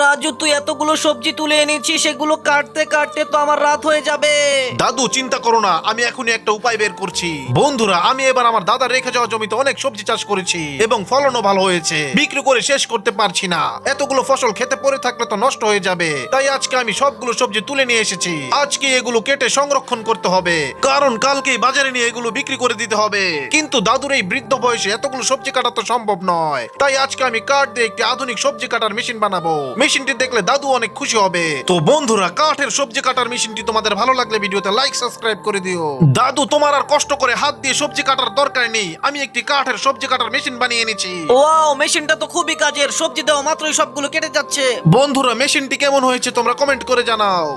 রাজু, তুই এতগুলো সবজি তুলে এনেছিস, সেগুলো কাটতে কাটতে তো আমার রাত হয়ে যাবে। দাদু চিন্তা করো না, আমি এখনই একটা উপায় বের করছি। বন্ধুরা, আমি এবার আমার দাদার রেখে যাওয়া জমিতে অনেক সবজি চাষ করেছি এবং ফলনও ভালো হয়েছে। বিক্রি করে শেষ করতে পারছি না, এতগুলো ফসল খেতে পড়ে থাকলে তো নষ্ট হয়ে যাবে। তাই আজকে আমি সবগুলো সবজি তুলে নিয়ে এসেছি। আজকে এগুলো কেটে সংরক্ষণ করতে হবে, কারণ কালকেই বাজারে নিয়ে এগুলো বিক্রি করে দিতে হবে। কিন্তু দাদুর এই বৃদ্ধ বয়সে এতগুলো সবজি কাটা তো সম্ভব নয়। তাই আজকে আমি কাঠ দিয়ে একটি আধুনিক সবজি কাটার মেশিন বানাবো। মেশিনটি দেখলে দাদু অনেক খুশি হবে। তো বন্ধুরা, কাঠের সবজি কাটার মেশিনটি তোমাদের ভালো লাগলে ভিডিওতে লাইক সাবস্ক্রাইব করে দিও। দাদু, তোমার আর কষ্ট করে হাত দিয়ে সবজি কাটার দরকার নেই, আমি একটি কাঠের সবজি কাটার মেশিন বানিয়ে এনেছি। ওয়াও, মেশিনটা তো খুবই কাজের। সবজি দেওয়া মাত্রই সবগুলো কেটে যাচ্ছে। বন্ধুরা, মেশিনটি কেমন হয়েছে তোমরা কমেন্ট করে জানাও।